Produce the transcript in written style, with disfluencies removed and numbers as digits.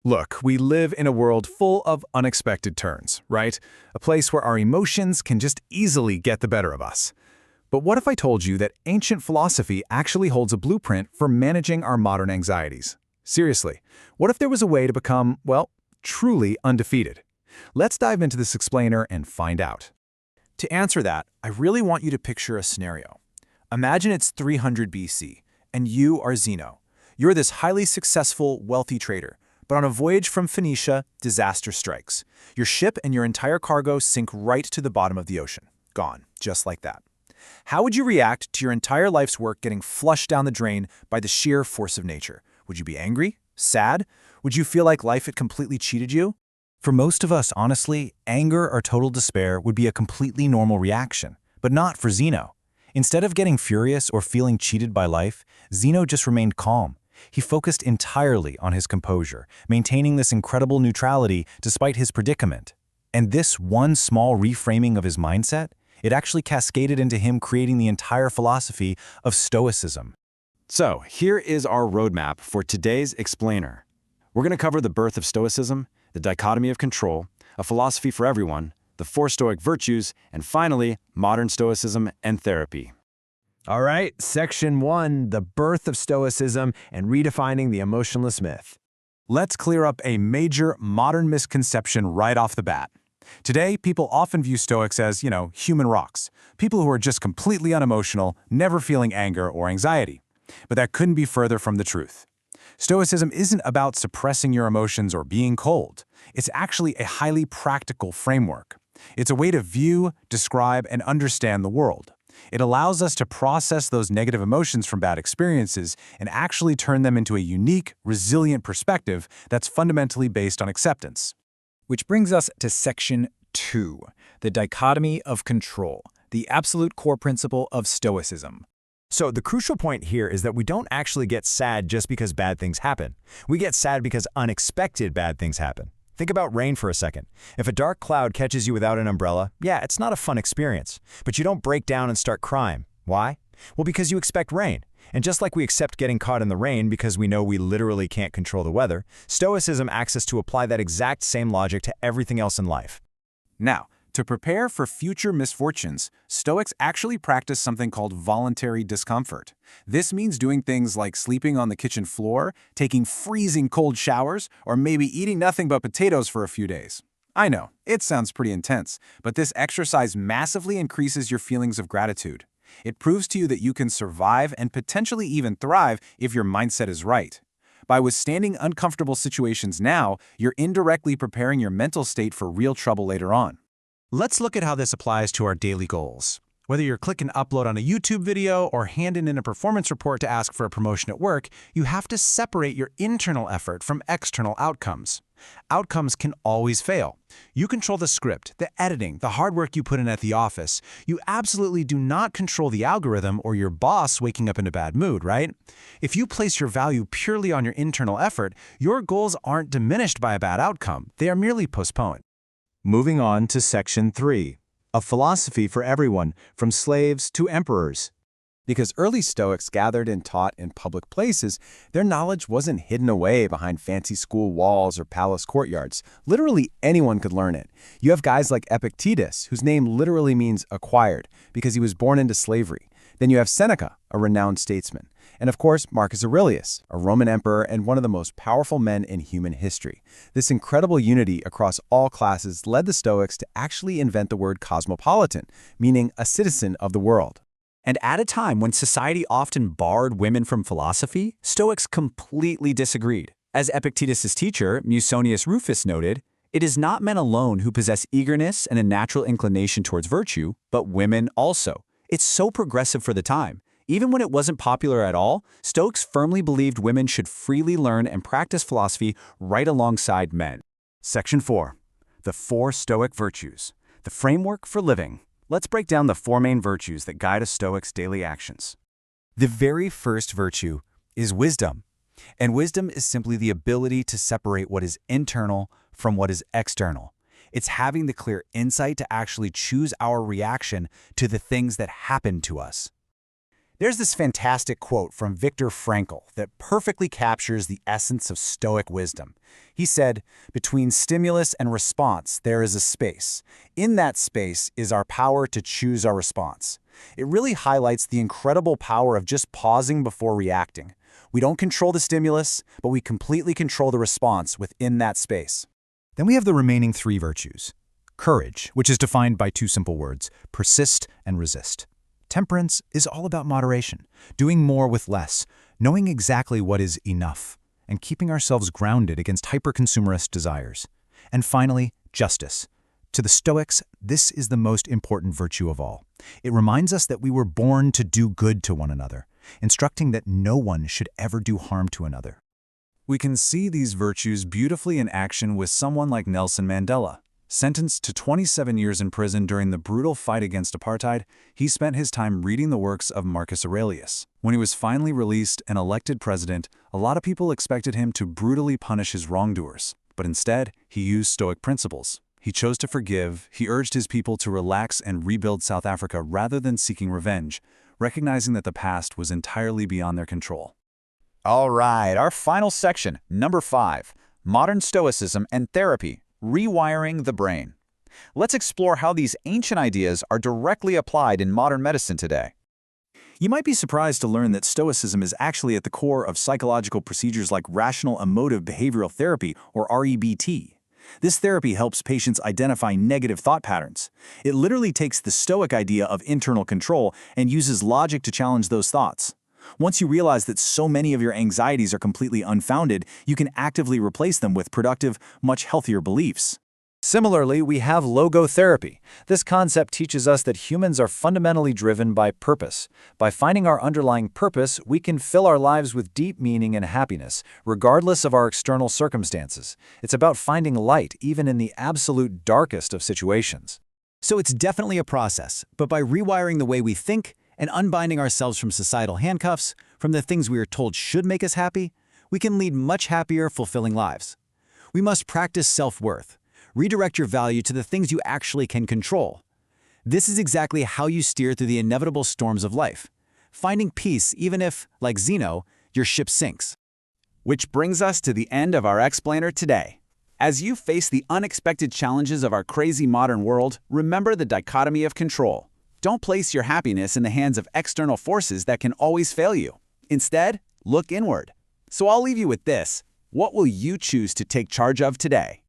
Look, we live in a world full of unexpected turns, right? A place where our emotions can just easily get the better of us. But what if I told you that ancient philosophy actually holds a blueprint for managing our modern anxieties? Seriously, what if there was a way to become, well, truly undefeated? Let's dive into this explainer and find out. To answer that, I really want you to picture a scenario. Imagine it's 300 BC, and you are Zeno. You're this highly successful, wealthy trader, but on a voyage from Phoenicia, disaster strikes. Your ship and your entire cargo sink right to the bottom of the ocean. Gone, just like that. How would you react to your entire life's work getting flushed down the drain by the sheer force of nature? Would you be angry? Sad? Would you feel like life had completely cheated you? For most of us, honestly, anger or total despair would be a completely normal reaction, but not for Zeno. Instead of getting furious or feeling cheated by life, Zeno just remained calm. He focused entirely on his composure, maintaining this incredible neutrality despite his predicament. And this one small reframing of his mindset, it actually cascaded into him creating the entire philosophy of Stoicism. So, here is our roadmap for today's explainer. We're going to cover the birth of Stoicism, the dichotomy of control, a philosophy for everyone, the 4 Stoic virtues, and finally, modern Stoicism and therapy. All right, Section 1, the birth of Stoicism and redefining the emotionless myth. Let's clear up a major modern misconception right off the bat. Today, people often view Stoics as, human rocks, people who are just completely unemotional, never feeling anger or anxiety. But that couldn't be further from the truth. Stoicism isn't about suppressing your emotions or being cold. It's actually a highly practical framework. It's a way to view, describe, and understand the world. It allows us to process those negative emotions from bad experiences and actually turn them into a unique, resilient perspective that's fundamentally based on acceptance. Which brings us to Section 2, the dichotomy of control, the absolute core principle of Stoicism. So the crucial point here is that we don't actually get sad just because bad things happen. We get sad because unexpected bad things happen. Think about rain for a second. If a dark cloud catches you without an umbrella, yeah, it's not a fun experience. But you don't break down and start crying. Why? Well, because you expect rain. And just like we accept getting caught in the rain because we know we literally can't control the weather, Stoicism asks us to apply that exact same logic to everything else in life. Now, to prepare for future misfortunes, Stoics actually practice something called voluntary discomfort. This means doing things like sleeping on the kitchen floor, taking freezing cold showers, or maybe eating nothing but potatoes for a few days. I know, it sounds pretty intense, but this exercise massively increases your feelings of gratitude. It proves to you that you can survive and potentially even thrive if your mindset is right. By withstanding uncomfortable situations now, you're indirectly preparing your mental state for real trouble later on. Let's look at how this applies to our daily goals. Whether you're clicking upload on a YouTube video or handing in a performance report to ask for a promotion at work, you have to separate your internal effort from external outcomes. Outcomes can always fail. You control the script, the editing, the hard work you put in at the office. You absolutely do not control the algorithm or your boss waking up in a bad mood, right? If you place your value purely on your internal effort, your goals aren't diminished by a bad outcome. They are merely postponed. Moving on to Section 3, a philosophy for everyone, from slaves to emperors. Because early Stoics gathered and taught in public places, their knowledge wasn't hidden away behind fancy school walls or palace courtyards. Literally anyone could learn it. You have guys like Epictetus, whose name literally means acquired, because he was born into slavery. Then you have Seneca, a renowned statesman. And of course, Marcus Aurelius, a Roman emperor and one of the most powerful men in human history. This incredible unity across all classes led the Stoics to actually invent the word cosmopolitan, meaning a citizen of the world. And at a time when society often barred women from philosophy, Stoics completely disagreed. As Epictetus' teacher, Musonius Rufus, noted, "It is not men alone who possess eagerness and a natural inclination towards virtue, but women also." It's so progressive for the time. Even when it wasn't popular at all, Stoics firmly believed women should freely learn and practice philosophy right alongside men. Section 4, the 4 Stoic virtues, the framework for living. Let's break down the 4 main virtues that guide a Stoic's daily actions. The very first virtue is wisdom. And wisdom is simply the ability to separate what is internal from what is external. It's having the clear insight to actually choose our reaction to the things that happen to us. There's this fantastic quote from Viktor Frankl that perfectly captures the essence of Stoic wisdom. He said, "Between stimulus and response, there is a space. In that space is our power to choose our response." It really highlights the incredible power of just pausing before reacting. We don't control the stimulus, but we completely control the response within that space. Then we have the remaining three virtues. Courage, which is defined by two simple words: persist and resist. Temperance is all about moderation, doing more with less, knowing exactly what is enough, and keeping ourselves grounded against hyper-consumerist desires. And finally, justice. To the Stoics, this is the most important virtue of all. It reminds us that we were born to do good to one another, instructing that no one should ever do harm to another. We can see these virtues beautifully in action with someone like Nelson Mandela. Sentenced to 27 years in prison during the brutal fight against apartheid, he spent his time reading the works of Marcus Aurelius. When he was finally released and elected president, a lot of people expected him to brutally punish his wrongdoers. But instead, he used Stoic principles. He chose to forgive, he urged his people to relax and rebuild South Africa rather than seeking revenge, recognizing that the past was entirely beyond their control. All right, our final section, number 5, Modern Stoicism and Therapy, Rewiring the Brain. Let's explore how these ancient ideas are directly applied in modern medicine today. You might be surprised to learn that Stoicism is actually at the core of psychological procedures like rational emotive behavioral therapy, or REBT. This therapy helps patients identify negative thought patterns. It literally takes the Stoic idea of internal control and uses logic to challenge those thoughts. Once you realize that so many of your anxieties are completely unfounded, you can actively replace them with productive, much healthier beliefs. Similarly, we have logotherapy. This concept teaches us that humans are fundamentally driven by purpose. By finding our underlying purpose, we can fill our lives with deep meaning and happiness, regardless of our external circumstances. It's about finding light even in the absolute darkest of situations. So it's definitely a process, but by rewiring the way we think and unbinding ourselves from societal handcuffs, from the things we are told should make us happy, we can lead much happier, fulfilling lives. We must practice self-worth. Redirect your value to the things you actually can control. This is exactly how you steer through the inevitable storms of life, finding peace even if, like Zeno, your ship sinks. Which brings us to the end of our explainer today. As you face the unexpected challenges of our crazy modern world, remember the dichotomy of control. Don't place your happiness in the hands of external forces that can always fail you. Instead, look inward. So I'll leave you with this. What will you choose to take charge of today?